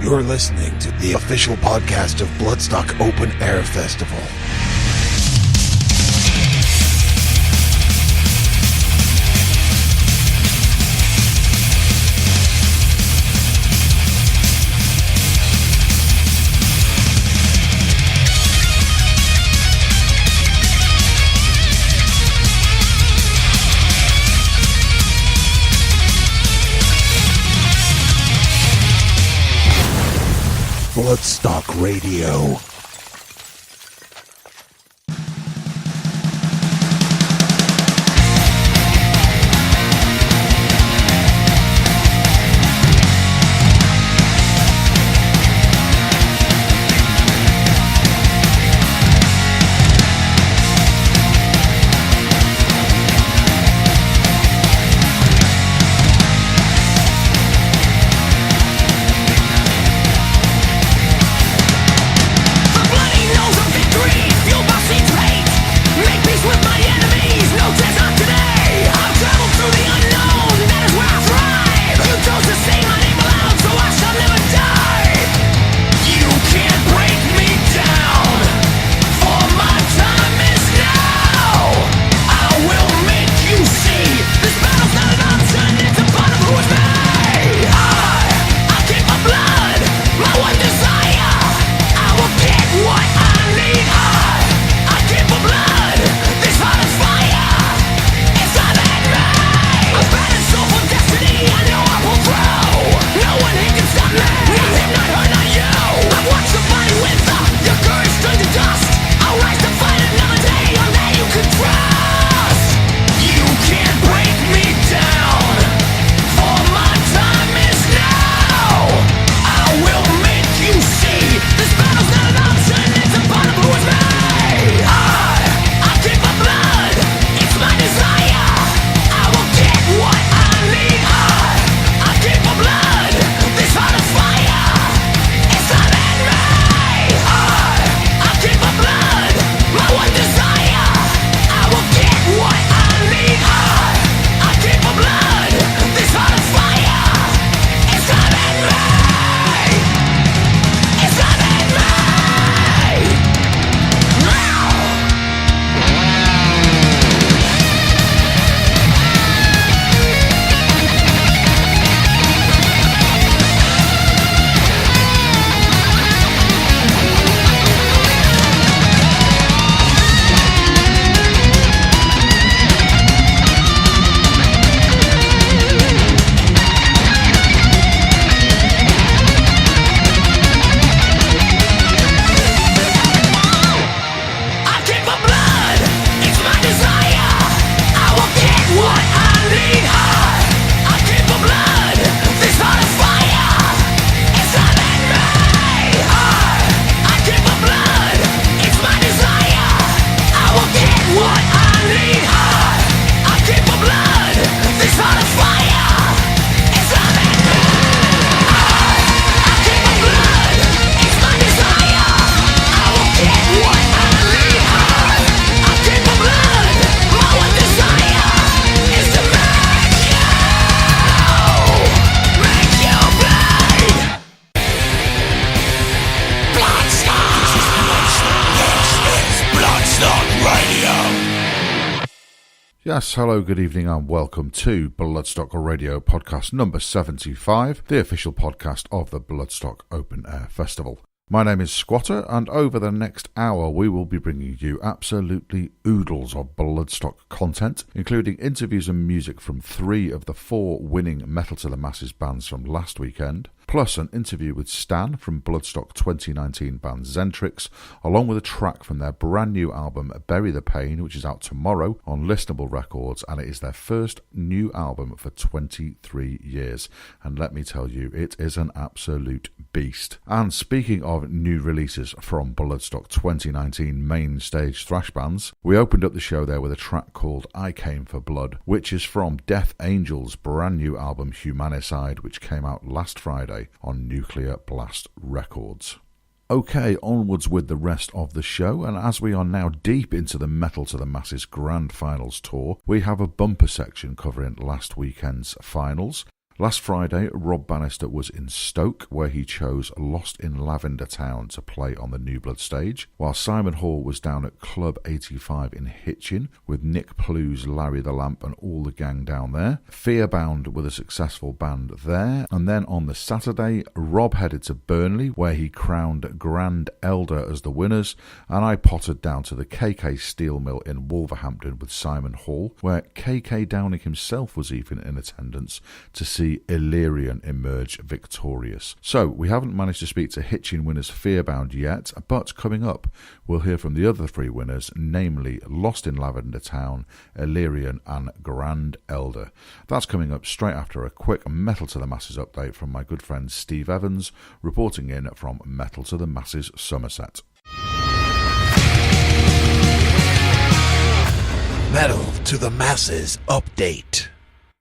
You're listening to the official podcast of Bloodstock Open Air Festival. Bloodstock Radio. Yes, hello, good evening and welcome to Bloodstock Radio podcast number 75, the official podcast of the Bloodstock Open Air Festival. My name is Squatter, and over the next hour we will be bringing you absolutely oodles of Bloodstock content, including interviews and music from 3 of the 4 winning Metal to the Masses bands from last weekend, plus an interview with Stan from Bloodstock 2019 band Zentrix, along with a track from their brand new album Bury the Pain, which is out tomorrow on Listenable Records, and it is their first new album for 23 years. And let me tell you, it is an absolute beast. And speaking of new releases from Bloodstock 2019 main stage thrash bands, we opened up the show there with a track called I Came for Blood, which is from Death Angel's brand new album Humanicide, which came out last Friday on Nuclear Blast Records. Okay, onwards with the rest of the show, and as we are now deep into the Metal to the Masses Grand Finals tour, we have a bumper section covering last weekend's finals. Last Friday, Rob Bannister was in Stoke, where he chose Lost in Lavender Town to play on the New Blood stage, while Simon Hall was down at Club 85 in Hitchin, with Nick Plews, Larry the Lamp and all the gang down there. Fearbound with a successful band there. And then on the Saturday, Rob headed to Burnley, where he crowned Grand Elder as the winners, and I pottered down to the KK Steel Mill in Wolverhampton with Simon Hall, where KK Downing himself was even in attendance to see Illyrian emerge victorious. So we haven't managed to speak to Hitchin winners Fearbound yet, but coming up we'll hear from the other three winners, namely Lost in Lavender Town, Illyrian and Grand Elder. That's coming up straight after a quick Metal to the Masses update from my good friend Steve Evans, reporting in from Metal to the Masses Somerset. Metal to the Masses update.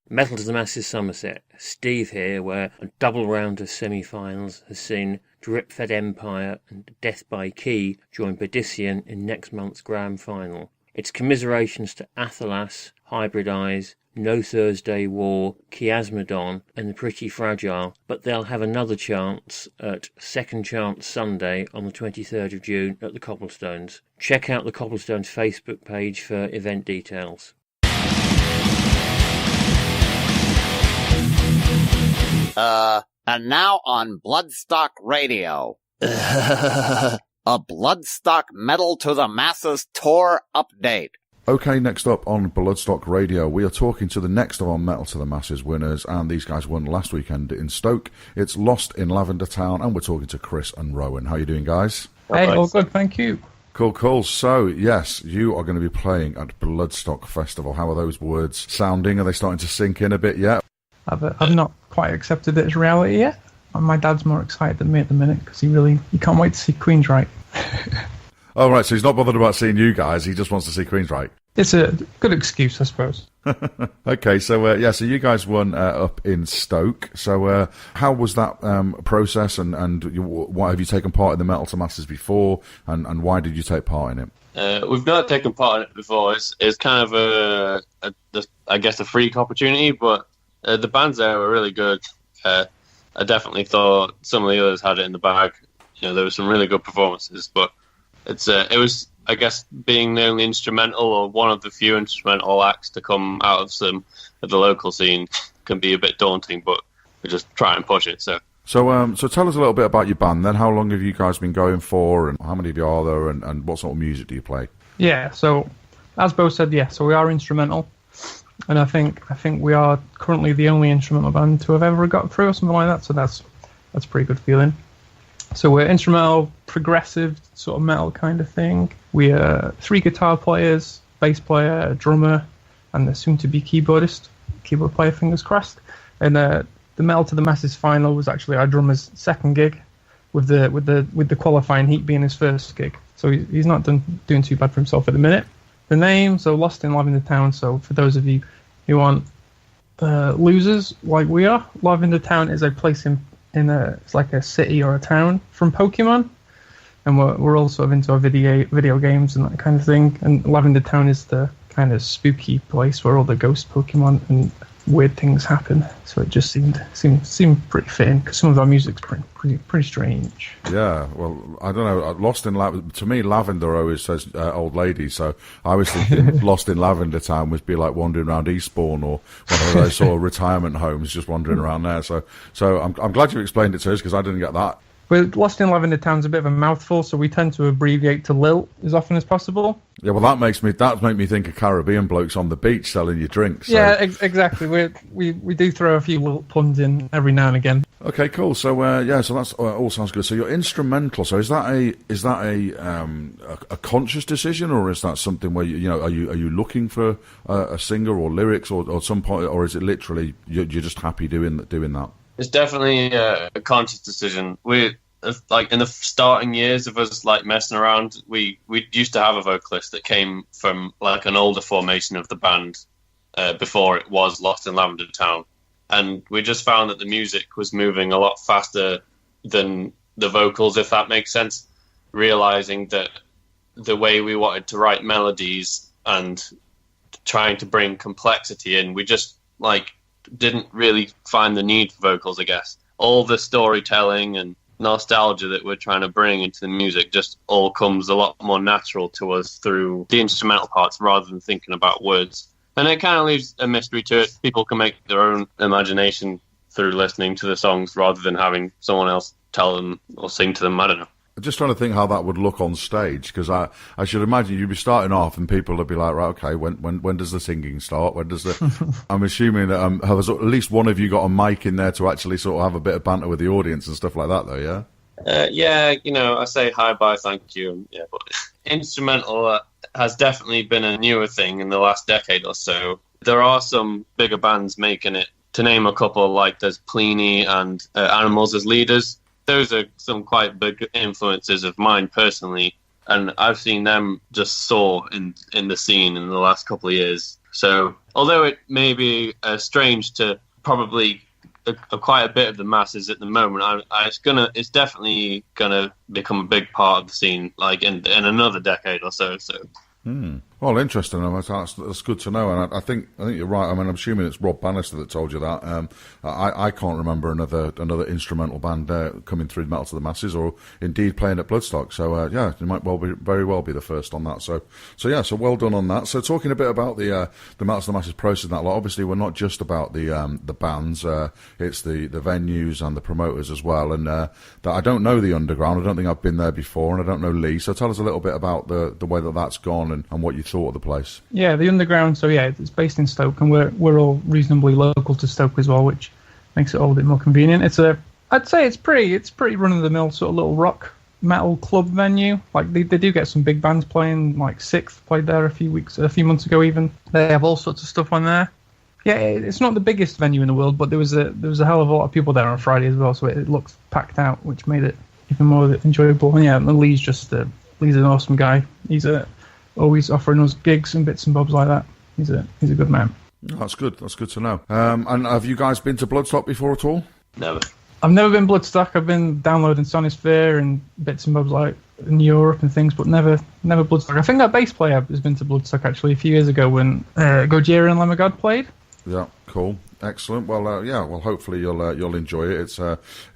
Metal to the Masses Somerset. Steve here, where a double round of semi-finals has seen Drip-Fed Empire and Death by Key join Perdition in next month's grand final. It's commiserations to Athelas, Hybrid Eyes, No Thursday War, Chiasmodon and The Pretty Fragile, but they'll have another chance at Second Chance Sunday on the 23rd of June at the Cobblestones. Check out the Cobblestones Facebook page for event details. And now on Bloodstock Radio. A Bloodstock Metal to the Masses tour update. Okay, next up on Bloodstock Radio, we are talking to the next of our Metal to the Masses winners, and these guys won last weekend in Stoke. It's Lost in Lavender Town, and we're talking to Chris and Rowan. How are you doing, guys? Hey, all good, thank you. Cool. So, yes, you are going to be playing at Bloodstock Festival. How are those words sounding? Are they starting to sink in a bit yet? I've not quite accepted it as reality yet. My dad's more excited than me at the minute because he can't wait to see Queensryche. Oh, right, so he's not bothered about seeing you guys, he just wants to see Queensryche. It's a good excuse, I suppose. Okay, so so you guys won up in Stoke. So how was that process, and why have you taken part in the Metal to Masses before, and why did you take part in it? We've not taken part in it before. It's kind of a freak opportunity, but the bands there were really good. I definitely thought some of the others had it in the bag. You know, there were some really good performances, but it was, I guess, being the only instrumental or one of the few instrumental acts to come out of the local scene can be a bit daunting, but we just try and push it. So tell us a little bit about your band then. How long have you guys been going for, and how many of you are there, and what sort of music do you play? Yeah, so as Bo said, so we are instrumental. And I think we are currently the only instrumental band to have ever got through or something like that. So that's a pretty good feeling. So we're instrumental, progressive sort of metal kind of thing. We are 3 guitar players, bass player, a drummer, and the soon-to-be keyboard player, fingers crossed. And the Metal to the Masses final was actually our drummer's second gig, with the qualifying heat being his first gig. So he's not doing too bad for himself at the minute. The name, so Lost in Lavender Town. So for those of you who aren't losers like we are, Lavender Town is a place it's like a city or a town from Pokemon, and we're all sort of into our video games and that kind of thing. And Lavender Town is the kind of spooky place where all the ghost Pokemon and weird things happen. So it just seemed pretty fitting, because some of our music's pretty strange. Yeah, well, I don't know. Lost in Lavender, to me, Lavender always says old lady. So I was thinking Lost in Lavender Town would be like wandering around Eastbourne or one of those sort of retirement homes, just wandering around there. So I'm glad you explained it to us, because I didn't get that. Well, Lost in Lavender Town's a bit of a mouthful, so we tend to abbreviate to LIL as often as possible. Yeah, well, that makes me think of Caribbean blokes on the beach selling you drinks. So. Yeah, exactly. We do throw a few little puns in every now and again. Okay, cool. So so that's all sounds good. So you're instrumental. So is that a conscious decision, or is that something where are you looking for a singer or lyrics or some point, or is it literally you're just happy doing that? It's definitely a conscious decision. We like in the starting years of us like messing around, we used to have a vocalist that came from like an older formation of the band before it was Lost in Lavender Town, and we just found that the music was moving a lot faster than the vocals, if that makes sense. Realizing that the way we wanted to write melodies and trying to bring complexity in, we just didn't really find the need for vocals, I guess. All the storytelling and nostalgia that we're trying to bring into the music just all comes a lot more natural to us through the instrumental parts rather than thinking about words. And it kind of leaves a mystery to it. People can make their own imagination through listening to the songs rather than having someone else tell them or sing to them. I don't know. I'm just trying to think how that would look on stage, because I should imagine you'd be starting off and people would be like, right, okay, when does the singing start? When does the? I'm assuming that has at least one of you got a mic in there to actually sort of have a bit of banter with the audience and stuff like that, though, yeah? Yeah, I say hi, bye, thank you. Yeah, but instrumental has definitely been a newer thing in the last decade or so. There are some bigger bands making it. To name a couple, like there's Pliny and Animals as Leaders. Those are some quite big influences of mine personally, and I've seen them just soar in the scene in the last couple of years. So although it may be strange to probably quite a bit of the masses at the moment, it's definitely gonna become a big part of the scene, like in another decade or so. Well, interesting. That's good to know, and I think you're right. I mean, I'm assuming it's Rob Bannister that told you that. I can't remember another instrumental band coming through Metal to the Masses, or indeed playing at Bloodstock. So yeah, it might very well be the first on that. So well done on that. So talking a bit about the Metal to the Masses process and that lot. Obviously, we're not just about the bands. It's the venues and the promoters as well. And that I don't know the Underground. I don't think I've been there before, and I don't know Lee. So tell us a little bit about the way that's gone and what you thought of the place. Yeah, the Underground. So yeah, it's based in Stoke, and we're all reasonably local to Stoke as well, which makes it all a bit more convenient. I'd say it's pretty run of the mill sort of little rock metal club venue. Like they do get some big bands playing. Like Sixth played there a few months ago even. They have all sorts of stuff on there. Yeah, it's not the biggest venue in the world, but there was a hell of a lot of people there on Friday as well, so it looked packed out, which made it even more enjoyable. And yeah, and Lee's an awesome guy. He's always offering us gigs and bits and bobs like that. He's a good man. That's good to know. And have you guys been to Bloodstock before at all? Never. I've never been Bloodstock. I've been downloading Sonisphere and bits and bobs like in Europe and things, but never Bloodstock. I think our bass player has been to Bloodstock actually a few years ago when Gojira and Lamb of God played. Yeah, cool. Excellent. Well, yeah. Well, hopefully you'll enjoy it.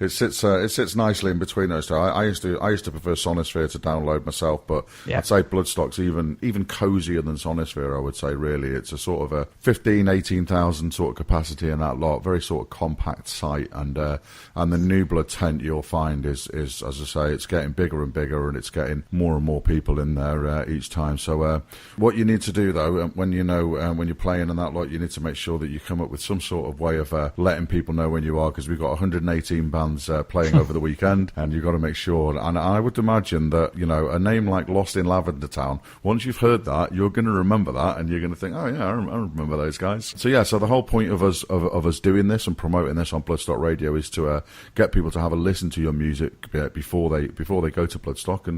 It sits nicely in between those two. I used to prefer Sonisphere to download myself, but yeah. I'd say Bloodstock's even cozier than Sonisphere. I would say really, it's a sort of a 18,000 sort of capacity in that lot. Very sort of compact site, and the New Blood tent you'll find is as I say, it's getting bigger and bigger, and it's getting more and more people in there each time. So what you need to do though, when you're playing in that lot, you need to make sure that you come up with some sort of way of letting people know when you are, because we've got 118 bands playing over the weekend, and you've got to make sure. And I would imagine that a name like Lost in Lavender Town, once you've heard that, you're going to remember that, and you're going to think, oh yeah, I remember those guys. So yeah, so the whole point of us doing this and promoting this on Bloodstock Radio is to get people to have a listen to your music before they go to Bloodstock,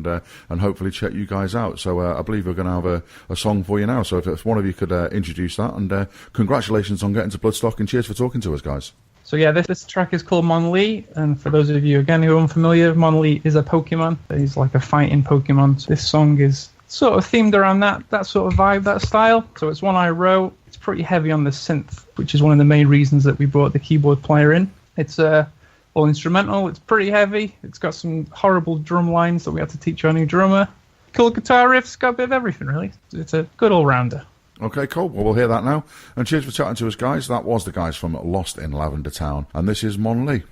and hopefully check you guys out. So I believe we're going to have a song for you now. So if one of you could introduce that, and congratulations on getting to Bloodstock, and cheers for talking to us, guys. So yeah, this track is called Monlee, and for those of you again who are unfamiliar, Monlee is a Pokemon. He's like a fighting Pokemon. So this song is sort of themed around that sort of vibe, that style. So it's one I wrote. It's pretty heavy on the synth, which is one of the main reasons that we brought the keyboard player in. It's all instrumental. It's pretty heavy. It's got some horrible drum lines that we had to teach our new drummer. Cool guitar riffs, got a bit of everything really. It's a good all-rounder. Okay, cool. Well, we'll hear that now. And cheers for chatting to us, guys. That was the guys from Lost in Lavender Town. And this is Monlee.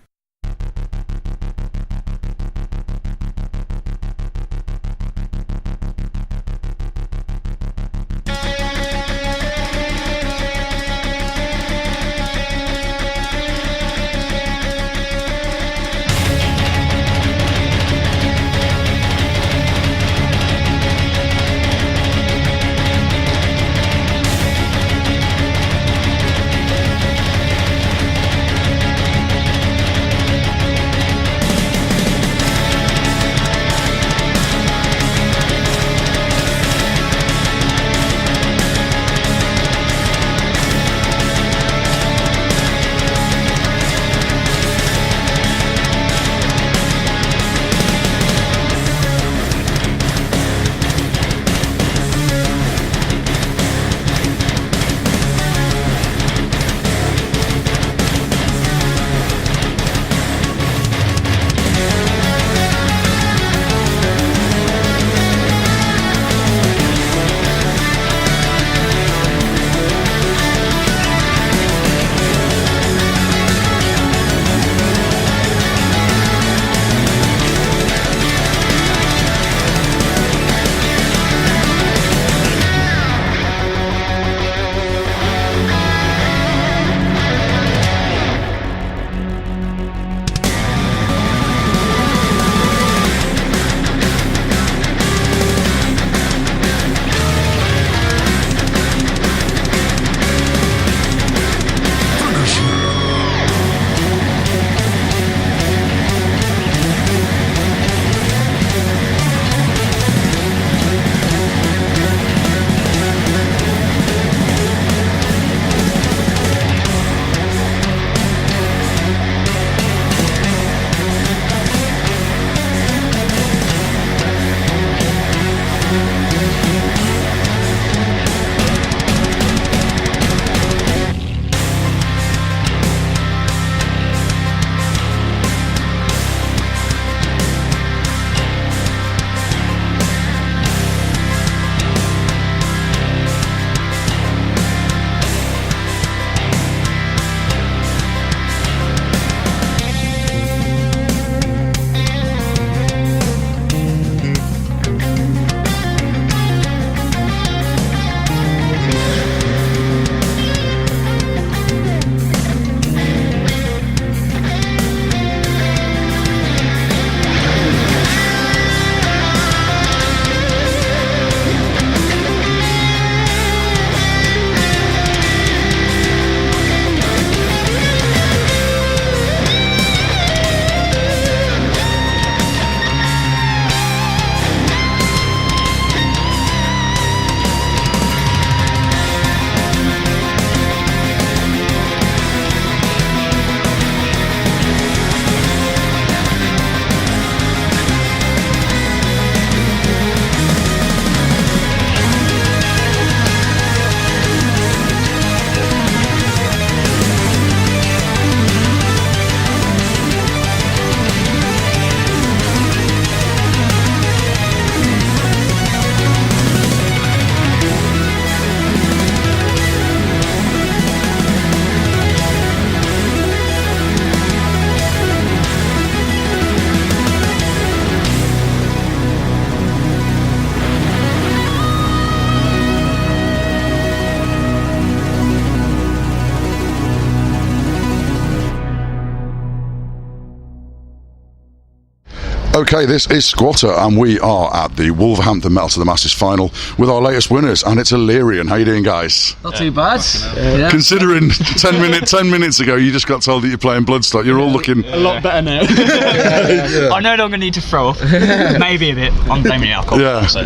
Okay, this is Squatter, and we are at the Wolverhampton Metal to the Masses final with our latest winners, and it's Illyrian. How you doing, guys? Not too bad. Considering 10 minutes ago you just got told that you're playing Bloodstock, you're all looking a lot better now. I no longer need to throw up. Maybe a bit. I'm blaming alcohol. Yeah, so.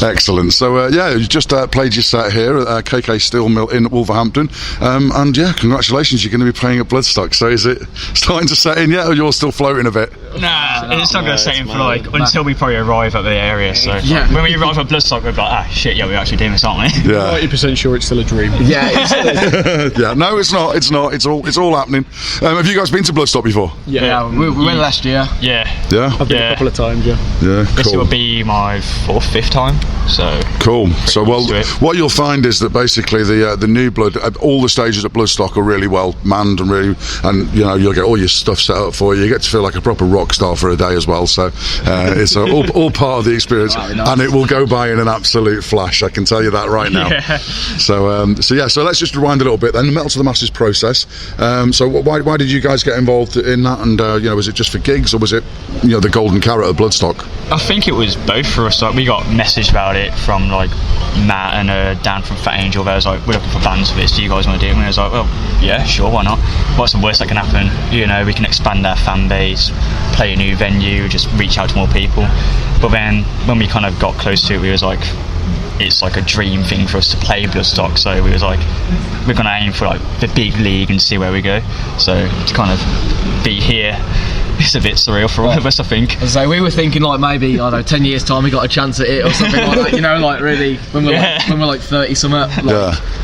Excellent. So you just played your set here at KK Steel Mill in Wolverhampton, and congratulations, you're going to be playing at Bloodstock. So is it starting to set in yet, or you're still floating a bit? Nah, it's not going to set in for until we probably arrive at the area. So when we arrive at Bloodstock, we're like, shit, we're actually doing this, aren't we? Yeah. 90% sure it's still a dream. Yeah. Yeah. No, it's not. It's all happening. Have you guys been to Bloodstock before? Yeah, we went last year. Yeah. I've been a couple of times. Yeah. This Cool. will be my 4th, 5th time. So cool. So what you'll find is that basically the new blood, all the stages at Bloodstock are really well manned and you'll get all your stuff set up for you. You get to feel like a proper rock star for a day as well. So it's all part of the experience, and it will go by in an absolute flash. I can tell you that right now. Yeah. So let's just rewind a little bit then. The Metal to the Masses process. So why did you guys get involved in that? And was it just for gigs, or was it the golden carrot of Bloodstock? I think it was both for us. We got messaged about it from Matt and Dan from Fat Angel. They was like, we're looking for bands for this. Do you guys want to do it? And I was like, well, yeah, sure, why not? What's the worst that can happen? We can expand our fan base, play a new venue, just reach out to more people. But then when we kind of got close to it, we was like, it's like a dream thing for us to play Bloodstock. So we was like, we're going to aim for the big league and see where we go. So to kind of be here, it's a bit surreal for all of us, I think. So we were thinking maybe 10 years time we got a chance at it or something like that. Really when we're 30 something,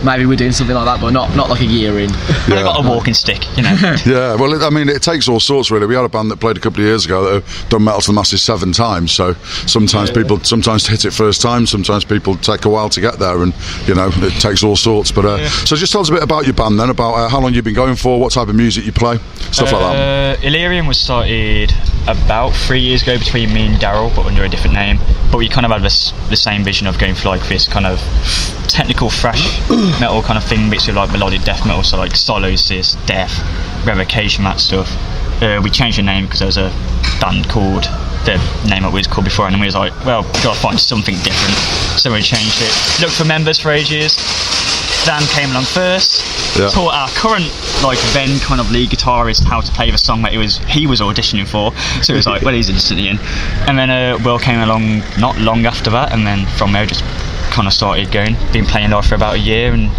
maybe we're doing something like that, but not a year in. I got a walking stick, Yeah, well, it takes all sorts really. We had a band that played a couple of years ago that have done Metal to the Masses 7 times. So sometimes people hit it first time, sometimes people take a while to get there, and it takes all sorts. But so just tell us a bit about your band then, about how long you've been going for, what type of music you play, stuff like that. Illyrian was started about 3 years ago between me and Daryl, but under a different name. But we kind of had the same vision of going for this kind of technical thrash metal kind of thing mixed with melodic death metal, so Solosis, Death, Revocation, that stuff. We changed the name because there was a band called the name that we was called before, and then we was like, well, we've got to find something different. So we changed it. Looked for members for ages. Dan came along first, taught our current then kind of lead guitarist how to play the song that he was auditioning for. So it was like, well, he's instantly in. And then Will came along not long after that, and then from there just kind of started going. Been playing live for about a year, and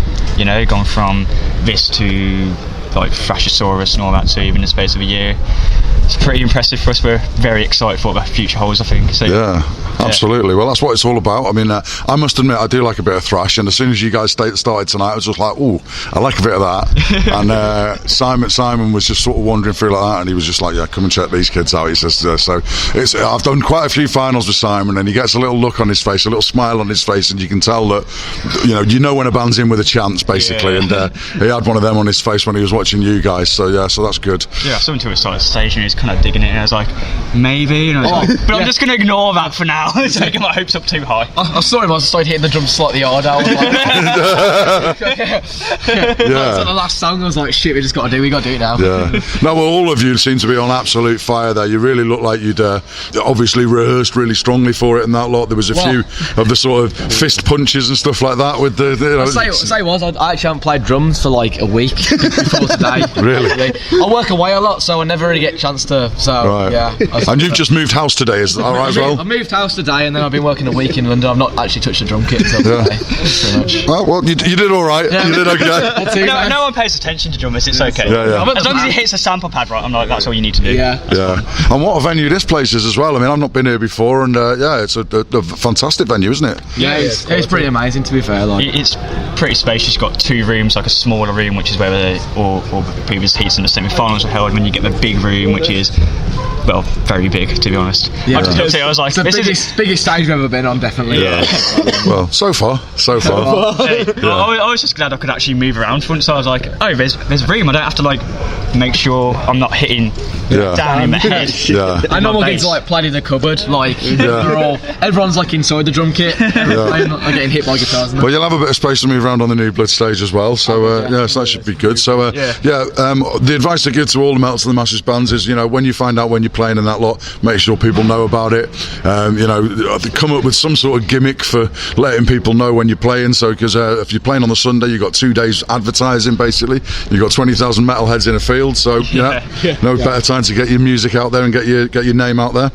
gone from this to Thrashosaurus and all that to even in the space of a year. It's pretty impressive for us. We're very excited for what the future holds, I think. So, absolutely. Well, that's what it's all about. I mean, I must admit, I do like a bit of thrash, and as soon as you guys started tonight, I was just like, ooh, I like a bit of that. And Simon was just sort of wandering through like that, and he was just like, yeah, come and check these kids out, he says. So I've done quite a few finals with Simon, and he gets a little look on his face, a little smile on his face, and you can tell that, when a band's in with a chance, basically. And he had one of them on his face when he was watching you guys. So that's good. Yeah, something to a side stage, and he was kind of digging it, and I was like, maybe, but I'm just going to ignore that for now. Taking my hopes up too high. I saw him. I started hitting the drums slightly harder. I was so the last song, I was like, shit, we got to do it now. No, well, all of you seem to be on absolute fire there. You really look like you'd obviously rehearsed really strongly for it and that lot. There was a few of the sort of fist punches and stuff like that with the I actually haven't played drums for a week before today. Really? I work away a lot, so I never really get a chance to. And you've just moved house today, is that right as well? I moved house today, and then I've been working a week in London. I've not actually touched a drum kit until today. Pretty much. Well, you did all right. You did okay. No one pays attention to drummers. It's okay. As long as he hits a sample pad right, I'm like, that's all you need to do. Yeah. And what a venue this place is as well. I mean, I've not been here before, and it's a fantastic venue, isn't it? Yeah, it's pretty amazing, to be fair. It's pretty spacious. You've got 2 rooms, a smaller room, which is where all the previous heats and the semi-finals are held. When you get the big room, which is very big, to be honest. I was like, it's the biggest stage we've ever been on, definitely. Well, so far. I was just glad I could actually move around once. So I was like, oh, there's room. I don't have to make sure I'm not hitting down in the head. I know we're getting played in the cupboard. Everyone's inside the drum kit. I'm not getting hit by guitars. Well, you'll have a bit of space to move around on the new Blood stage as well. So so that should be good. So the advice I give to all the Metal to the Masses bands is, when you find out when you're playing and that lot, make sure people know about it. Come up with some sort of gimmick for letting people know when you're playing. So, because if you're playing on the Sunday, you've got 2 days advertising, basically. You've got 20,000 metalheads in a field, so no better time to get your music out there and get your name out there.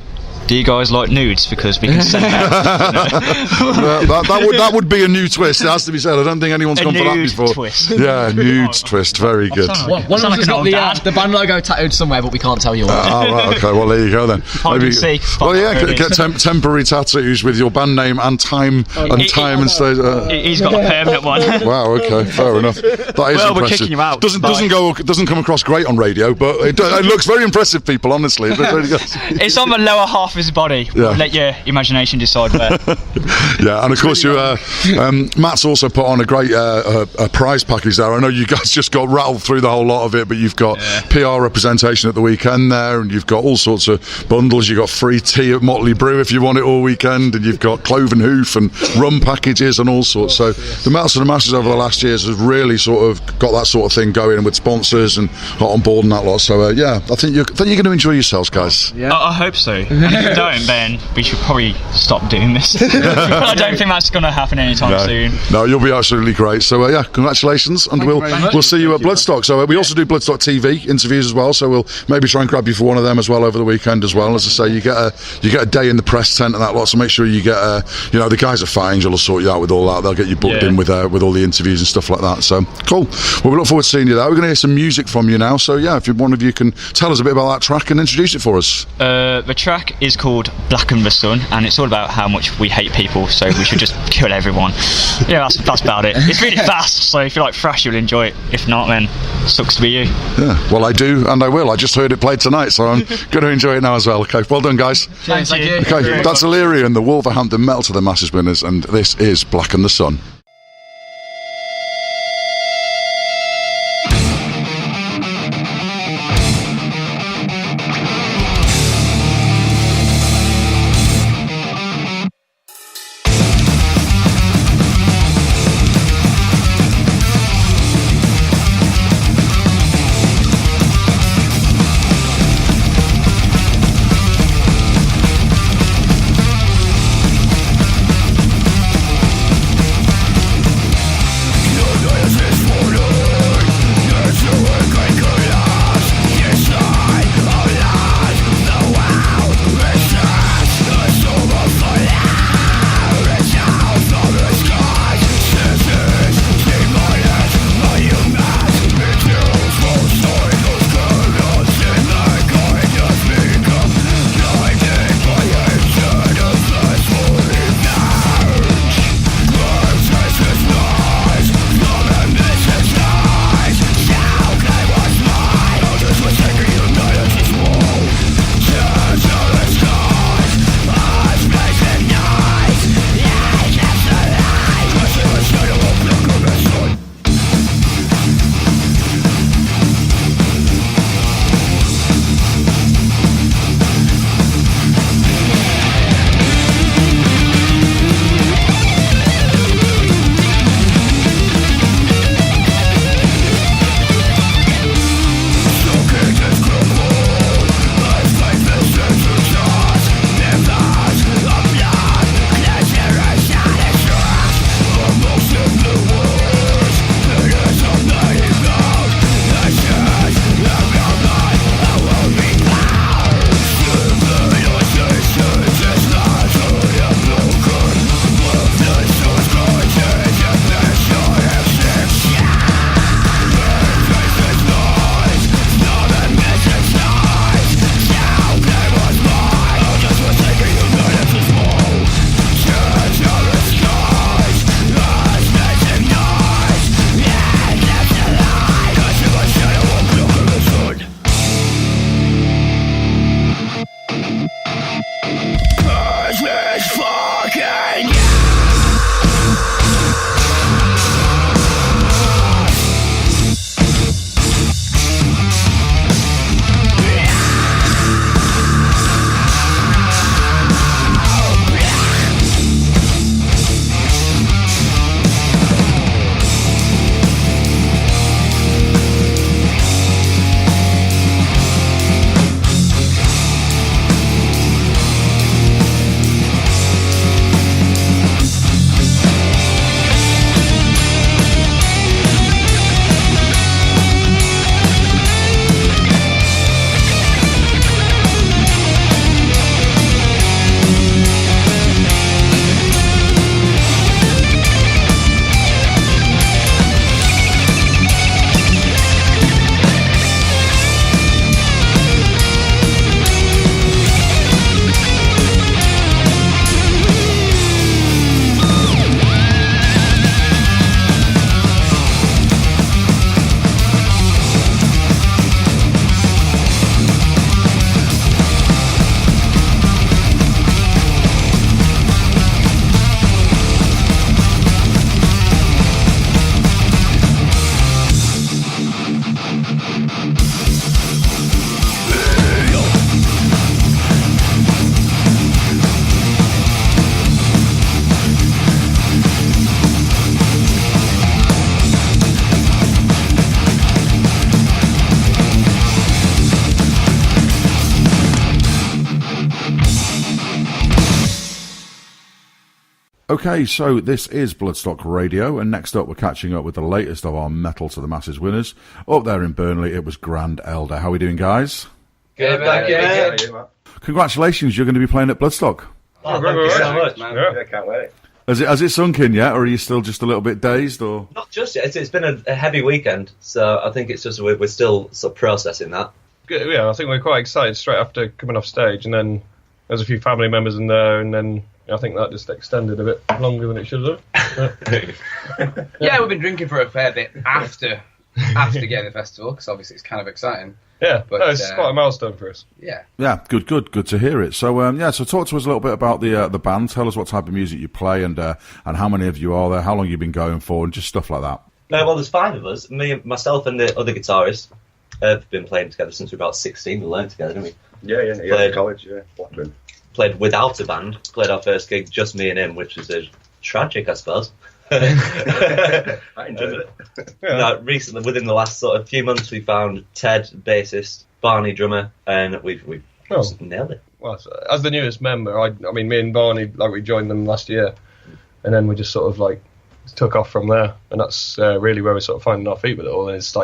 Do you guys like nudes? Because we can send that would be a new twist. It has to be said. I don't think anyone's gone for that before. Twist. Yeah, nude twist. Very good. One of us has got the band logo tattooed somewhere, but we can't tell you what. Right, okay. Well, there you go then. Get temporary tattoos with your band name and time and stage. He's got a permanent one. Wow. Okay. Fair enough. That is impressive. We're kicking you out. Doesn't come across great on radio, but it looks very impressive. People, honestly, it's on the lower half of his body. Let your imagination decide where. Yeah, and of course Matt's also put on a great a prize package there. I know you guys just got rattled through the whole lot of it, but you've got PR representation at the weekend there, and you've got all sorts of bundles. You've got free tea at Motley Brew if you want it all weekend, and you've got Cloven Hoof and rum packages and all sorts. So the Metals to the Masses over the last years has really sort of got that sort of thing going with sponsors and on board and that lot. So I think you're going to enjoy yourselves, guys. Yeah. I hope so. And if you don't, then we should probably stop doing this. I don't think that's going to happen anytime soon. No, you'll be absolutely great. So congratulations, and we'll see you at Bloodstock. So we also do Bloodstock TV interviews as well. So we'll maybe try and grab you for one of them as well over the weekend as well. As I say, you get a day in the press tent and that lot. So make sure you get the guys at Fire Angel will sort you out with all that. They'll get you booked in with all the interviews and stuff like that. So cool. Well, we look forward to seeing you there. We're going to hear some music from you now. So if one of you can tell us a bit about that track and introduce it for us. The track is called Blacken the Sun, and it's all about how much we hate people, so we should just kill everyone. That's about it. It's really fast, so if you like thrash, you'll enjoy it. If not, then sucks to be you. Yeah, well, I do, and I will. I just heard it played tonight, so I'm going to enjoy it now as well. Okay, well done, guys. Thank you. Okay, that's Illyrian, the Wolverhampton Metal to the Masses winners, and this is Blacken the Sun. Okay, so this is Bloodstock Radio, and next up we're catching up with the latest of our Metal to the Masses winners. Up there in Burnley, it was Grand Elder. How are we doing, guys? Good, thank you, mate. Congratulations, you're going to be playing at Bloodstock. Oh, thank you so much, man. Yeah, can't wait. Has it sunk in yet, or are you still just a little bit dazed? Or not just yet. It's been a heavy weekend, so I think it's just we're still sort of processing that. Good, yeah, I think we're quite excited straight after coming off stage, and then there's a few family members in there, and then I think that just extended a bit longer than it should have. Yeah, we've been drinking for a fair bit after getting the festival, because obviously it's kind of exciting. Yeah, but it's quite a milestone for us. Yeah, good to hear it. So so talk to us a little bit about the band. Tell us what type of music you play, and how many of you are there, how long you've been going for, and just stuff like that. Well, there's 5 of us. Me, myself, and the other guitarist have been playing together since we were about 16. We learned together, didn't we? Yeah, played college, Blackburn. Played without a band. Played our first gig, just me and him, which was tragic, I suppose. I enjoyed it. No, recently, within the last sort of few months, we found Ted, bassist, Barney, drummer, and we've nailed it. Well, as the newest member, I mean, me and Barney, we joined them last year, and then we just sort of took off from there, and that's really where we're sort of finding our feet with it all. And it's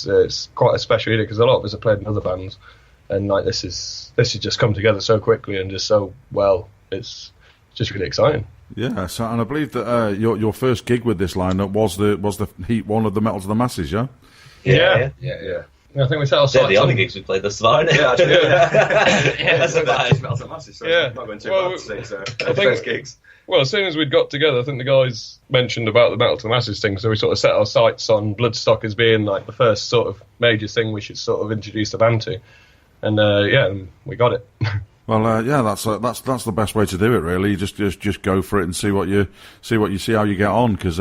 it's quite a special year because a lot of us have played in other bands, and this has just come together so quickly and just so well. It's just really exciting. Yeah, so, and I believe that your first gig with this lineup was the Heat One of the Metal to the Masses, yeah? Yeah. I think we set our sights They're the only gigs we played this far, isn't it? Yeah, actually, that's about Metal to the Masses, so yeah. Not going too bad to say, so I think first gigs. Well, as soon as we'd got together, I think the guys mentioned about the Metal to the Masses thing, so we sort of set our sights on Bloodstock as being the first sort of major thing we should sort of introduce the band to, and we got it. Well, that's the best way to do it, really. Just go for it and see what you see how you get on. Because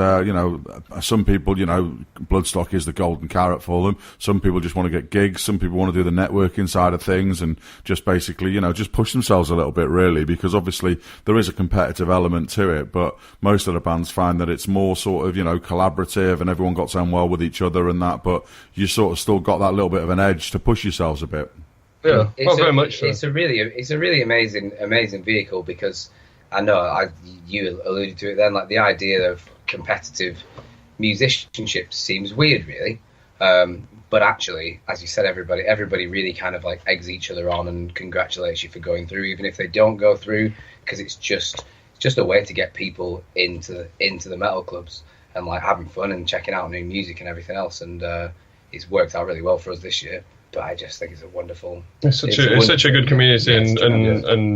some people, Bloodstock is the golden carrot for them. Some people just want to get gigs. Some people want to do the networking side of things and just basically, just push themselves a little bit, really. Because obviously there is a competitive element to it, but most of the bands find that it's more sort of collaborative and everyone got on well with each other and that. But you sort of still got that little bit of an edge to push yourselves a bit. Yeah, very much so. It's a really amazing vehicle because I know you alluded to it then, the idea of competitive musicianship seems weird, really. But actually, as you said, everybody really kind of eggs each other on and congratulates you for going through, even if they don't go through, because it's just a way to get people into the metal clubs and having fun and checking out new music and everything else. And it's worked out really well for us this year. But I just think it's a wonderful. It's such a good community and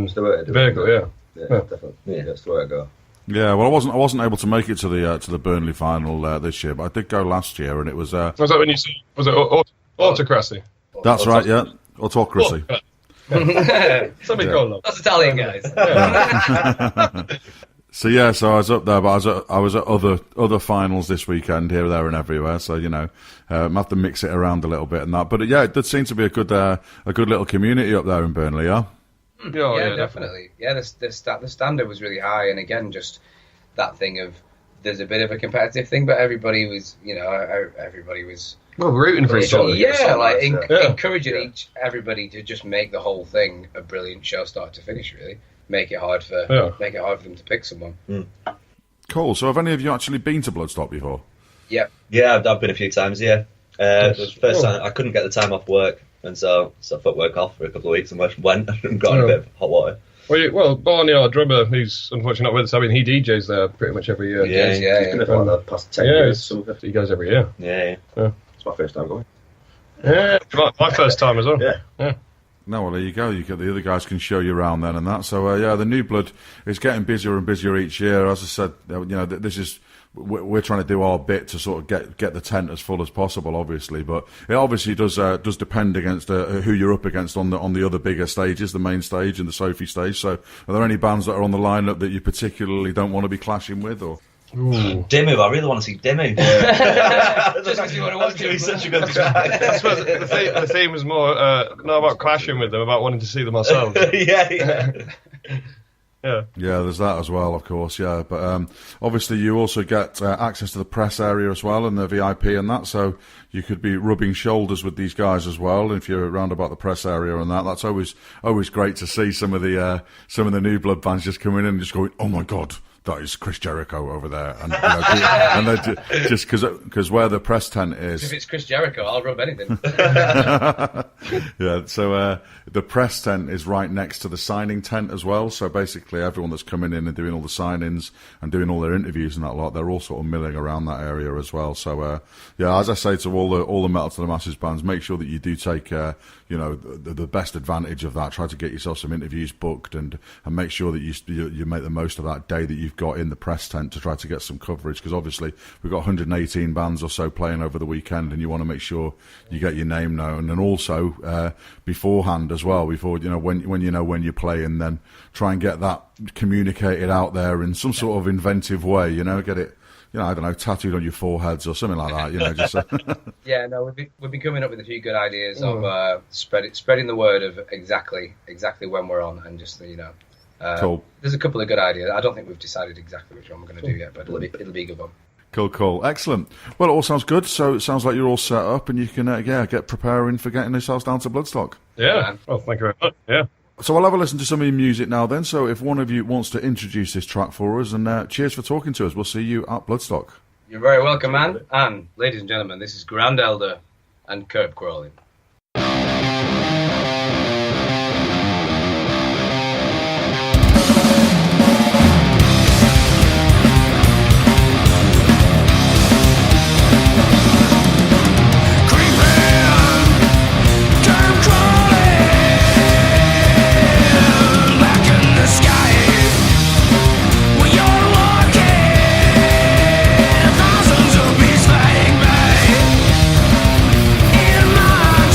vehicle, yeah, definitely. Yeah, that's the way to go. Yeah, well, I wasn't able to make it to the Burnley final this year, but I did go last year, and it was. Was that when you said? Was it autocracy? That's right, yeah, autocracy. Something called That's Italian, guys. Yeah. So I was up there, but I was at other finals this weekend, here, there, and everywhere. So I have to mix it around a little bit and that. But yeah, it did seem to be a good little community up there in Burnley, yeah. Yeah, definitely. Yeah, the standard was really high, and again, just that thing of there's a bit of a competitive thing, but everybody was rooting for each other. Yeah, encouraging everybody to just make the whole thing a brilliant show, start to finish. Really. Make it hard for them to pick someone. Cool. So have any of you actually been to Bloodstock before? Yeah, I've been a few times. Yeah, the first time I couldn't get the time off work, and so I put work off for a couple of weeks and went and got a bit of hot water. Well, Barney, our drummer, who's unfortunately not with us, he DJs there pretty much every year. Yeah. He's been there for the past 10 years. He goes every year. Yeah. It's my first time going. Yeah, my first time as well. Yeah. No, well, there you go. The other guys can show you around then and that. So, the new blood is getting busier and busier each year. As I said, this is we're trying to do our bit to sort of get the tent as full as possible, obviously. But it obviously does depend against who you're up against on the other bigger stages, the main stage and the Sophie stage. So, are there any bands that are on the lineup that you particularly don't want to be clashing with, or? Dimmu, I really want to see Dimmu. Just because you want to watch him. He's such a good guy. I suppose the theme was more not about clashing with them, about wanting to see them ourselves. Yeah, there's that as well, of course, yeah. But obviously you also get access to the press area as well and the VIP and that, so you could be rubbing shoulders with these guys as well if you're around about the press area and that. That's always great to see some of the new blood bands just coming in and just going, oh my God, that is Chris Jericho over there, and, and they're just because where the press tent is. If it's Chris Jericho, I'll rub anything. Yeah, so the press tent is right next to the signing tent as well. So basically, everyone that's coming in and doing all the signings and doing all their interviews and that lot, they're all sort of milling around that area as well. So yeah, as I say to all the Metal to the Masses bands, make sure that you do take the best advantage of that. Try to get yourself some interviews booked and make sure that you make the most of that day that you've got in the press tent to try to get some coverage, because obviously we've got 118 bands or so playing over the weekend, and you want to make sure you get your name known, and also beforehand as well, before when you're playing, then try and get that communicated out there in some sort of inventive way, get it, I don't know, tattooed on your foreheads or something like that, just Yeah, no, we've been coming up with a few good ideas of spreading the word of exactly when we're on, and just cool. There's a couple of good ideas. I don't think we've decided exactly which one we're going to do yet, but it'll be a good one. Cool. Excellent. Well, it all sounds good. So it sounds like you're all set up, and you can get preparing for getting yourselves down to Bloodstock. Yeah. Well, thank you very much. Yeah. So I'll have a listen to some of your music now then. So if one of you wants to introduce this track for us, and cheers for talking to us. We'll see you at Bloodstock. You're very welcome, man. And ladies and gentlemen, this is Grand Elder and Curb Crawling. Thousands of bees fighting back in my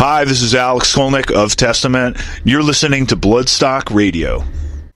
Hi, this is Alex Skolnick of Testament. You're listening to Bloodstock Radio.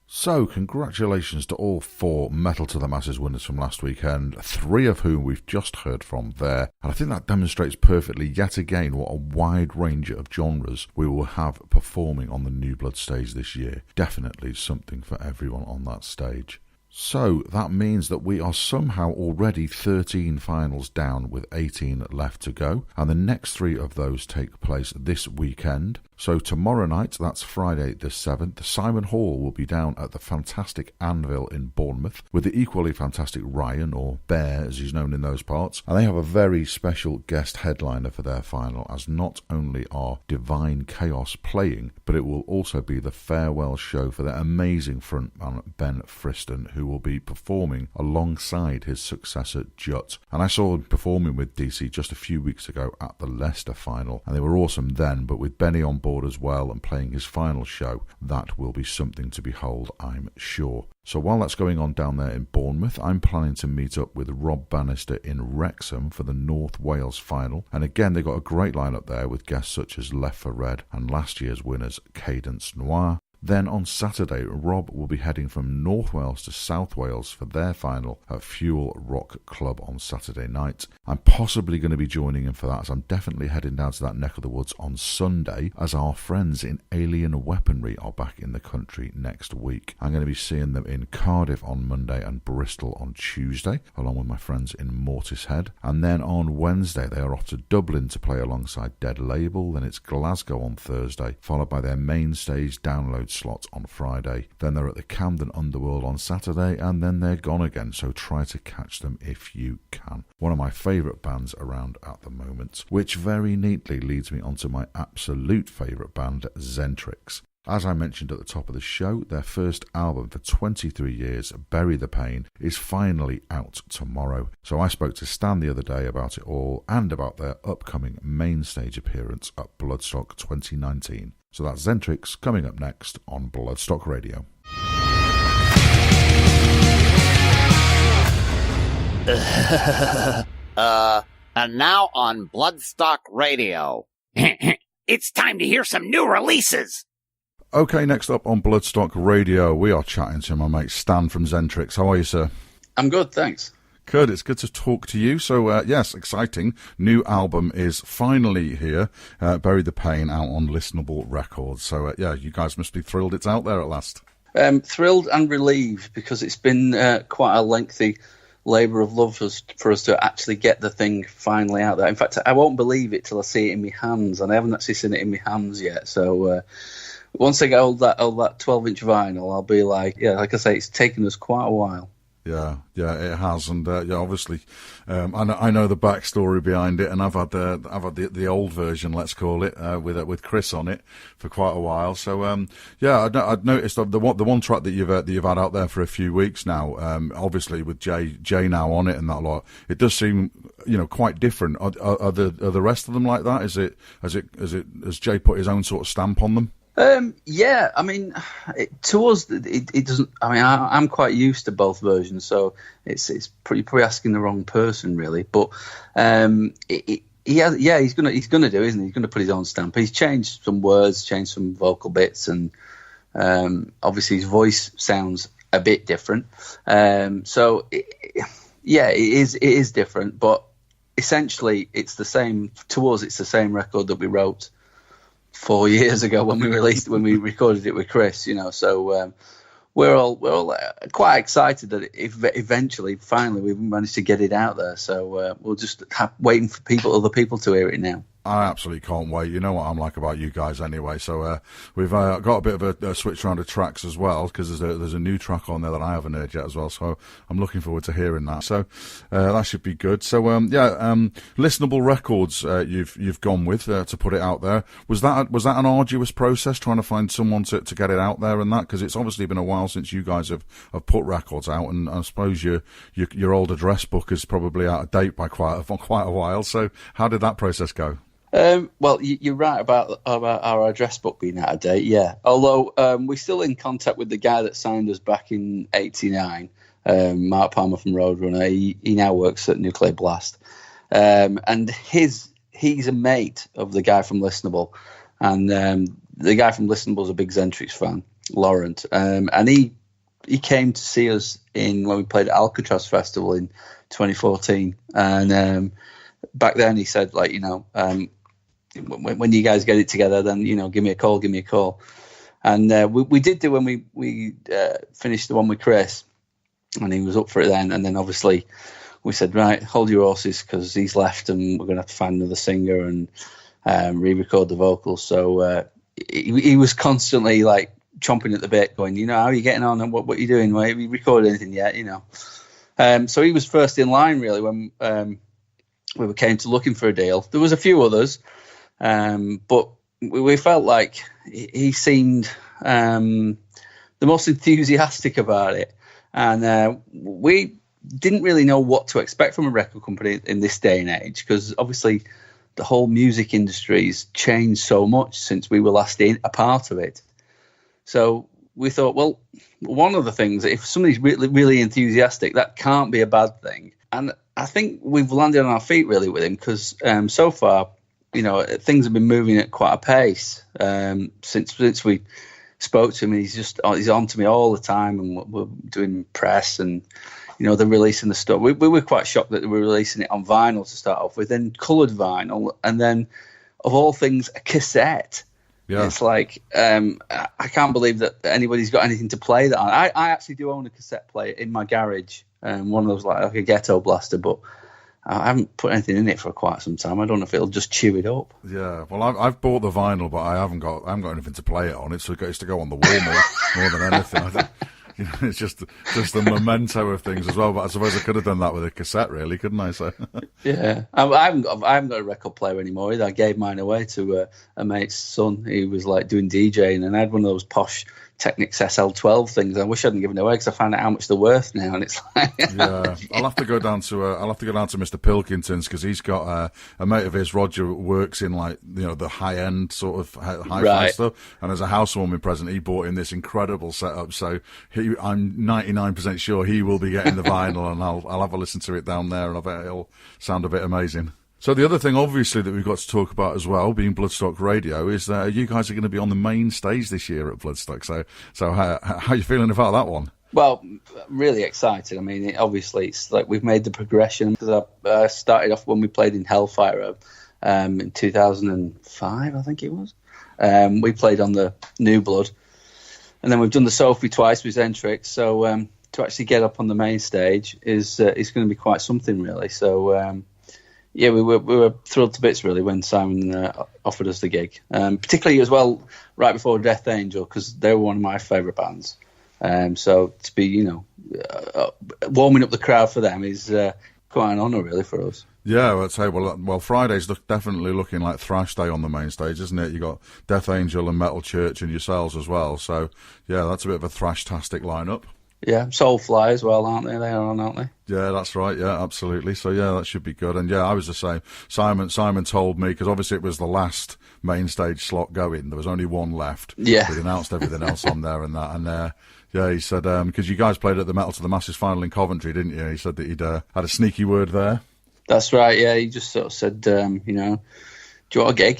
So, congratulations to all 4 Metal to the Masses winners from last weekend, 3 of whom we've just heard from there. And I think that demonstrates perfectly, yet again, what a wide range of genres we will have performing on the New Blood stage this year. Definitely something for everyone on that stage. So that means that we are somehow already 13 finals down with 18 left to go, and the next 3 of those take place this weekend. So tomorrow night, that's Friday the 7th, Simon Hall will be down at the fantastic Anvil in Bournemouth with the equally fantastic Ryan, or Bear as he's known in those parts, and they have a very special guest headliner for their final, as not only are Divine Chaos playing, but it will also be the farewell show for their amazing frontman Ben Friston, who will be performing alongside his successor Jut. And I saw him performing with DC just a few weeks ago at the Leicester final, and they were awesome then, but with Benny on board as well and playing his final show, that will be something to behold, I'm sure. So while that's going on down there in Bournemouth, I'm planning to meet up with Rob Bannister in Wrexham for the North Wales final, and again they've got a great lineup there with guests such as Left for Red and last year's winners Cadence Noir. Then on Saturday, Rob will be heading from North Wales to South Wales for their final at Fuel Rock Club on Saturday night. I'm possibly going to be joining him for that, as I'm definitely heading down to that neck of the woods on Sunday, as our friends in Alien Weaponry are back in the country next week. I'm going to be seeing them in Cardiff on Monday and Bristol on Tuesday, along with my friends in Mortishead. And then on Wednesday, they are off to Dublin to play alongside Dead Label. Then it's Glasgow on Thursday, followed by their main stage download slot on Friday. Then they're at the Camden Underworld on Saturday, and then they're gone again, so try to catch them if you can. One of my favourite bands around at the moment, which very neatly leads me onto my absolute favourite band, Zentrix. As I mentioned at the top of the show, their first album for 23 years, Bury the Pain, is finally out tomorrow. So I spoke to Stan the other day about it all and about their upcoming main stage appearance at Bloodstock 2019. So that's Zentrix coming up next on Bloodstock Radio. And now on Bloodstock Radio. It's time to hear some new releases. Okay, next up on Bloodstock Radio, we are chatting to my mate Stan from Zentrix. How are you, sir? I'm good, thanks. Good, it's good to talk to you. So, yes, exciting. New album is finally here. Bury the Pain out on Listenable Records. So, yeah, you guys must be thrilled it's out there at last. Thrilled and relieved, because it's been quite a lengthy labour of love for us to actually get the thing finally out there. In fact, I won't believe it till I see it in my hands, and I haven't actually seen it in my hands yet. So, once I get all that 12-inch vinyl, I'll be like, yeah, like I say, it's taken us quite a while. Yeah, it has, and yeah, obviously, I know the backstory behind it, and I've had the old version, let's call it, with Chris on it for quite a while. So yeah, I'd noticed the one track that you've had out there for a few weeks now. Obviously with Jay now on it and that lot, it does seem quite different. Are the rest of them like that? Has Jay put his own sort of stamp on them? Yeah, I mean, to us, it doesn't. I mean, I'm quite used to both versions, so it's probably asking the wrong person, really. But he's gonna do, isn't he? He's gonna put his own stamp. He's changed some words, changed some vocal bits, and obviously his voice sounds a bit different. So it is different, but essentially it's the same. To us, it's the same record that we wrote 4 years ago when we recorded it with Chris, so we're all quite excited that eventually, finally, we've managed to get it out there. So we'll just waiting for other people to hear it now. I absolutely can't wait. You know what I'm like about you guys anyway. So we've got a bit of a switch around of tracks as well, because there's a new track on there that I haven't heard yet as well. So I'm looking forward to hearing that. So that should be good. So Listenable Records you've gone with to put it out there. Was that an arduous process trying to find someone to get it out there and that? Because it's obviously been a while since you guys have put records out, and I suppose your old address book is probably out of date by quite a while. So how did that process go? Well, you're right about our address book being out of date, yeah. Although we're still in contact with the guy that signed us back in '89, Mark Palmer from Roadrunner. He now works at Nuclear Blast, and his he's a mate of the guy from Listenable, and the guy from Listenable is a big Zentrix fan, Laurent, and he came to see us when we played at Alcatraz Festival in 2014, and back then he said, like, you know, when you guys get it together, then, you know, give me a call. And we did do when we finished the one with Chris, and he was up for it then. And then obviously we said, right, hold your horses, because he's left and we're going to have to find another singer and re-record the vocals. So he was constantly like chomping at the bit, going, you know, how are you getting on and what are you doing? Well, have you recorded anything yet? You know. So he was first in line really when we came to looking for a deal. There was a few others, but we felt like he seemed the most enthusiastic about it, and we didn't really know what to expect from a record company in this day and age, because obviously the whole music industry's changed so much since we were last a part of it. So we thought, well, one of the things, if somebody's really, really enthusiastic, that can't be a bad thing. And I think we've landed on our feet really with him, because so far, you know, things have been moving at quite a pace since we spoke to him. He's on to me all the time, and we're doing press, and you know, they're releasing the stuff. We were quite shocked that they were releasing it on vinyl to start off with, then coloured vinyl, and then of all things, a cassette. Yeah. It's like I can't believe that anybody's got anything to play that on. I actually do own a cassette player in my garage, one of those like a ghetto blaster, but I haven't put anything in it for quite some time. I don't know if it'll just chew it up. Yeah, well, I've bought the vinyl, but I haven't got anything to play it on. It's to go on the wall more than anything. You know, it's just the memento of things as well. But I suppose I could have done that with a cassette, really, couldn't I? So yeah, I haven't got a record player anymore either. I gave mine away to a mate's son. He was like doing DJing, and I had one of those posh Technics SL12 things. I wish I hadn't given it away, because I found out how much they're worth now, and it's like yeah. I'll have to go down to Mr. Pilkington's, because he's got a mate of his, Roger, works in like, you know, the high end sort of hi-fi stuff, and as a housewarming present, he bought him this incredible setup. So I'm 99% sure he will be getting the vinyl, and I'll have a listen to it down there, and I bet it'll sound a bit amazing. So the other thing, obviously, that we've got to talk about as well, being Bloodstock Radio, is that you guys are going to be on the main stage this year at Bloodstock. So how are you feeling about that one? Well, really excited. I mean, obviously, it's like we've made the progression, because I started off when we played in Hellfire in 2005, I think it was. We played on the New Blood, and then we've done the Sophie twice with Zentrix. So to actually get up on the main stage is going to be quite something, really. So yeah, we were thrilled to bits really when Simon offered us the gig, particularly as well right before Death Angel, because they were one of my favourite bands. So to be, you know, warming up the crowd for them is quite an honour really for us. Yeah, I'd say, well, Friday's definitely looking like thrash day on the main stage, isn't it? You got Death Angel and Metal Church and yourselves as well. So yeah, that's a bit of a thrash-tastic lineup. Yeah, Soulfly as well, aren't they? They are on, aren't they? Yeah, that's right. Yeah, absolutely. So yeah, that should be good. And yeah, I was the same. Simon told me, because obviously it was the last main stage slot going. There was only one left. Yeah, we'd announced everything else on there and that. And yeah, he said because you guys played at the Metal to the Masses final in Coventry, didn't you? He said that he'd had a sneaky word there. That's right. Yeah, he just sort of said, you know, do you want a gig?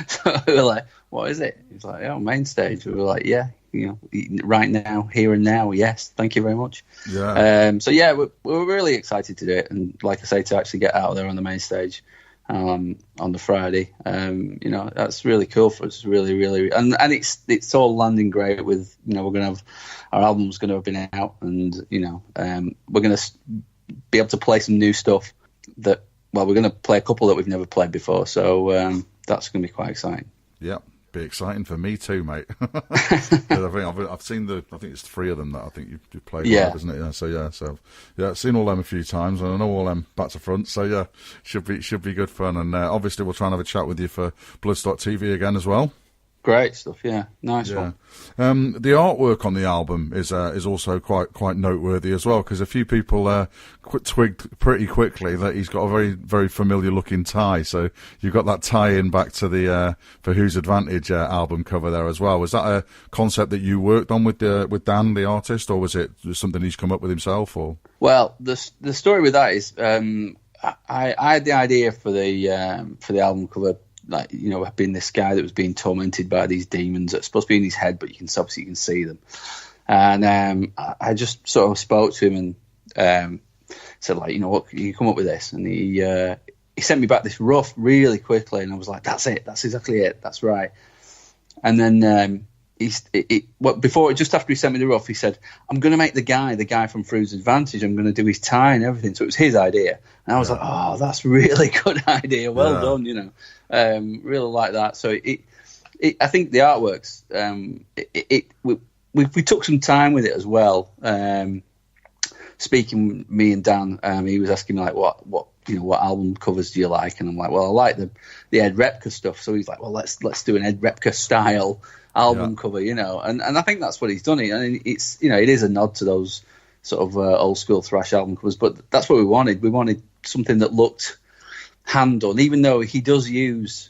So we were like, what is it? He's like, oh, main stage. We were like, yeah. You know, right now, here and now, yes, thank you very much. Yeah. So yeah, we're really excited to do it, and like I say, to actually get out there on the main stage on the Friday, you know, that's really cool for us. Really, really, and it's all landing great. With, you know, we're gonna have our album's gonna have been out, and you know, we're gonna be able to play some new stuff that. Well, we're gonna play a couple that we've never played before, so that's gonna be quite exciting. Yep. Be exciting for me too, mate. I think I've seen I think it's 3 of them that I think you've played live, isn't it? Yeah. So I've seen all them a few times, and I know all them back to front. So yeah, should be good fun. And obviously we'll try and have a chat with you for Bloodstock TV again as well. Great stuff, yeah, nice one. The artwork on the album is also quite noteworthy as well, because a few people twigged pretty quickly that he's got a very, very familiar looking tie. So you've got that tie in back to the For Whose Advantage album cover there as well. Was that a concept that you worked on with Dan, the artist, or was it something he's come up with himself? Or well, the story with that is I had the idea for the album cover, like, you know, being this guy that was being tormented by these demons that's supposed to be in his head, but you can see them. And I just sort of spoke to him and said, like, you know, what, you come up with this? And he sent me back this rough really quickly, and I was like, that's it, that's exactly it, that's right. And then just after he sent me the rough, he said, I'm going to make the guy from Fru's Advantage, I'm going to do his tie and everything. So it was his idea. And I was like, oh, that's a really good idea. Well done, you know. Really like that. So I think the artworks, we took some time with it as well. Speaking with me and Dan, he was asking me, like, what album covers do you like? And I'm like, well, I like the Ed Repka stuff. So he's like, well, let's do an Ed Repka style album cover, you know. And I think that's what he's done. And it's, you know, it is a nod to those sort of old school thrash album covers, but that's what we wanted. We wanted something that looked hand done, even though he does use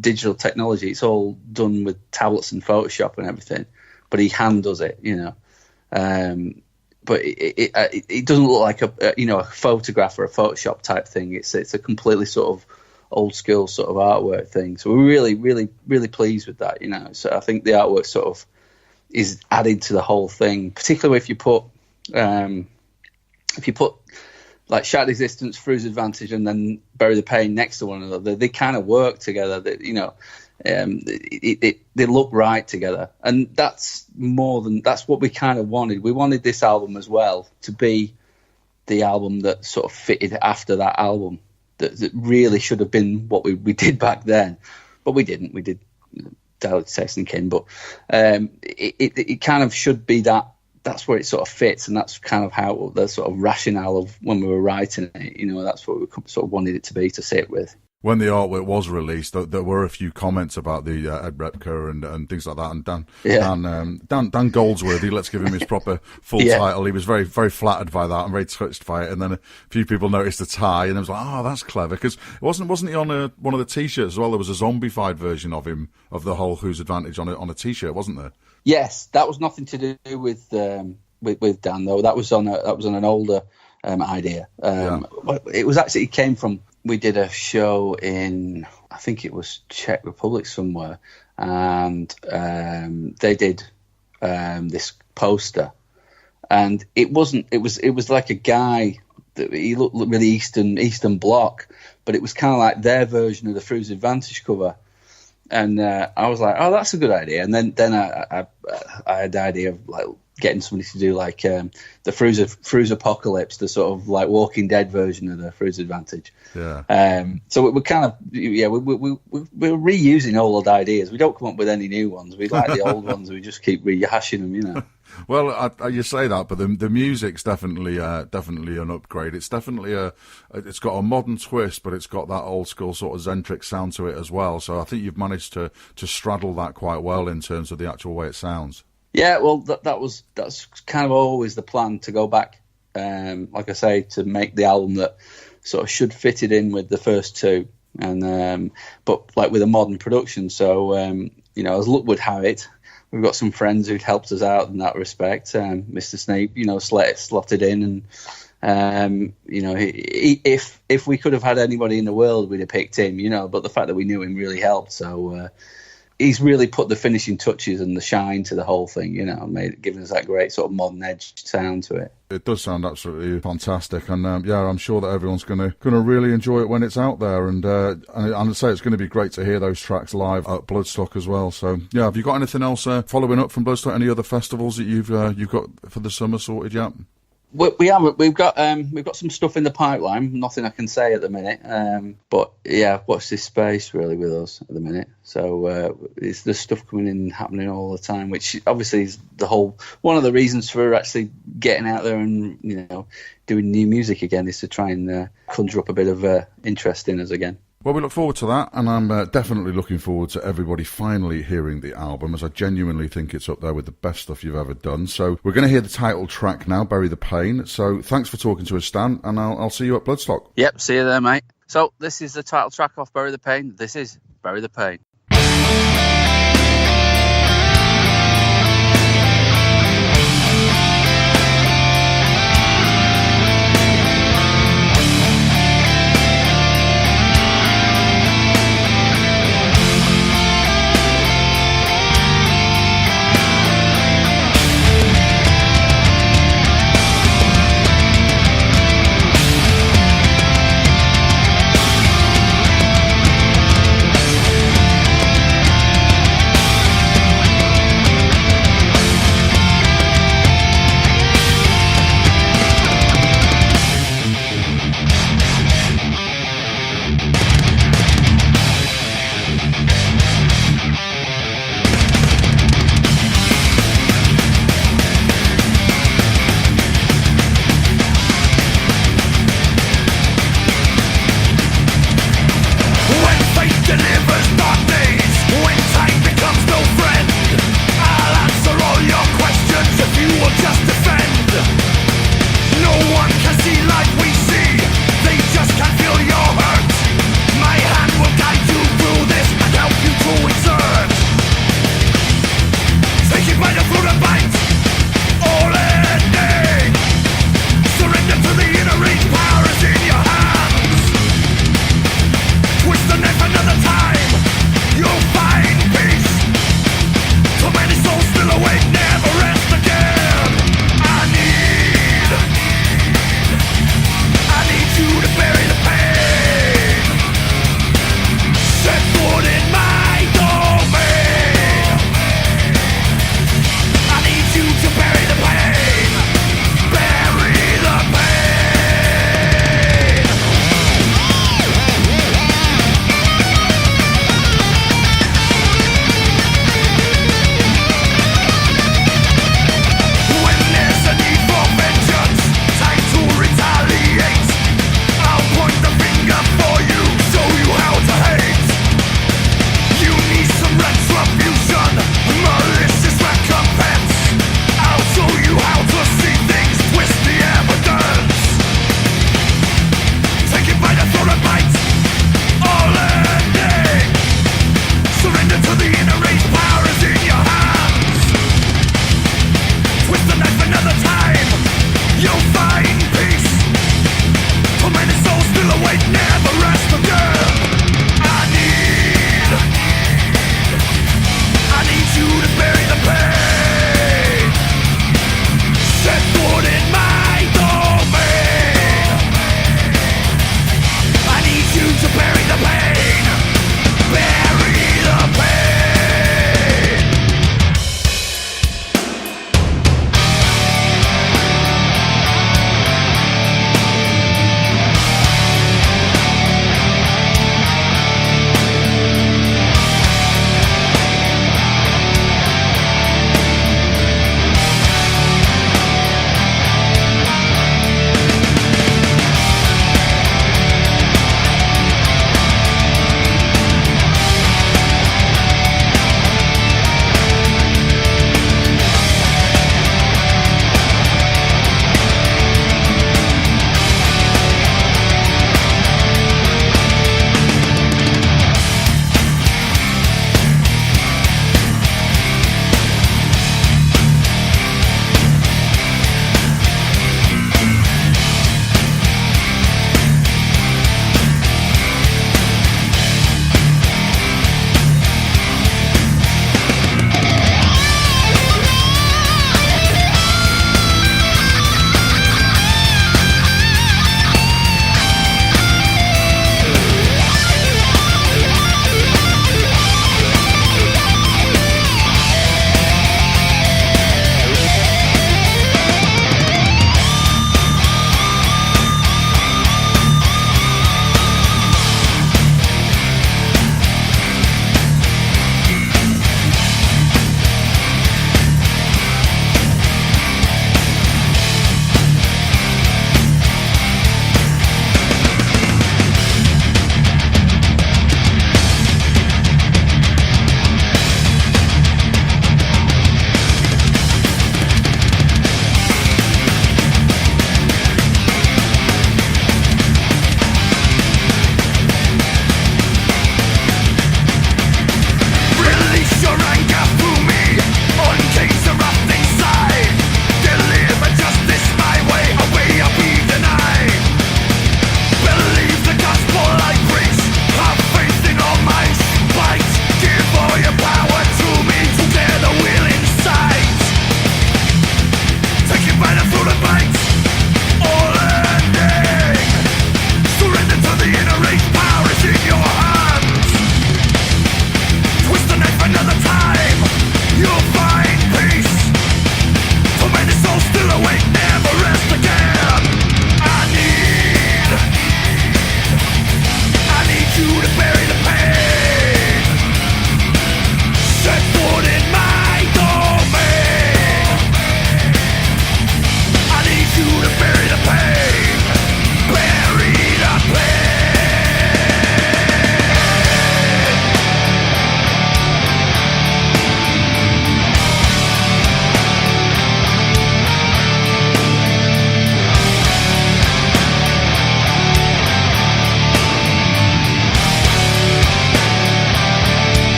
digital technology. It's all done with tablets and Photoshop and everything, but he hand does it, you know. But it doesn't look like a photograph or a Photoshop type thing. It's a completely sort of old school sort of artwork thing. So we're really, really, really pleased with that, you know. So I think the artwork sort of is added to the whole thing, particularly if you put like Shattered Existence, Fru's Advantage, and then Bury the Pain next to one another. They kind of work together. That, you know, they look right together, and that's what we kind of wanted. We wanted this album as well to be the album that sort of fitted after that album. That really should have been what we did back then, but we didn't. We did Dialectic Sex and Kin, but it kind of should be that. That's where it sort of fits, and that's kind of how the sort of rationale of when we were writing it. You know, that's what we sort of wanted it to be, to sit with. When the artwork was released, there were a few comments about the Ed Repka and things like that. And Dan Goldsworthy, let's give him his proper full title. He was very, very flattered by that and very touched by it. And then a few people noticed the tie, and it was like, oh, that's clever, because wasn't he on one of the T-shirts as well? There was a zombified version of him, of the whole Who's Advantage on a T-shirt, wasn't there? Yes, that was nothing to do with Dan though. That was on an older idea. It came from. We did a show in, I think it was Czech Republic somewhere, and they did this poster, and it was like a guy that he looked really Eastern Bloc, but it was kind of like their version of the Fru's Advantage cover, and I was like, oh, that's a good idea. And then I had the idea of like getting somebody to do like the Fru's Apocalypse, the sort of like Walking Dead version of the Fru's Advantage. Yeah. So we're kind of we're reusing old ideas. We don't come up with any new ones. We like the old ones. We just keep rehashing them, you know. Well, you say that, but the music's definitely an upgrade. It's definitely it's got a modern twist, but it's got that old school sort of Zentric sound to it as well. So I think you've managed to straddle that quite well in terms of the actual way it sounds. Yeah, well, that's kind of always the plan, to go back, like I say, to make the album that sort of should fit it in with the first two, and but like with a modern production. So you know, as luck would have it, we've got some friends who'd helped us out in that respect. Mr. Snape, you know, slotted in, and you know, if we could have had anybody in the world, we'd have picked him, you know. But the fact that we knew him really helped. So. He's really put the finishing touches and the shine to the whole thing, you know, giving us that great sort of modern edge sound to it. It does sound absolutely fantastic, and I'm sure that everyone's going to really enjoy it when it's out there. And I'd say it's going to be great to hear those tracks live at Bloodstock as well. So yeah, have you got anything else following up from Bloodstock? Any other festivals that you've got for the summer sorted yet? We haven't. We've got some stuff in the pipeline. Nothing I can say at the minute. But yeah, watch this space really with us at the minute. So there's stuff coming in, happening all the time, which obviously is one of the reasons for actually getting out there and, you know, doing new music again, is to try and conjure up a bit of interest in us again. Well, we look forward to that, and I'm definitely looking forward to everybody finally hearing the album, as I genuinely think it's up there with the best stuff you've ever done. So we're going to hear the title track now, Bury the Pain. So thanks for talking to us, Stan, and I'll see you at Bloodstock. Yep, see you there, mate. So this is the title track off Bury the Pain. This is Bury the Pain.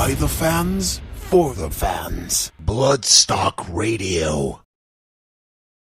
By the fans, for the fans. Bloodstock Radio.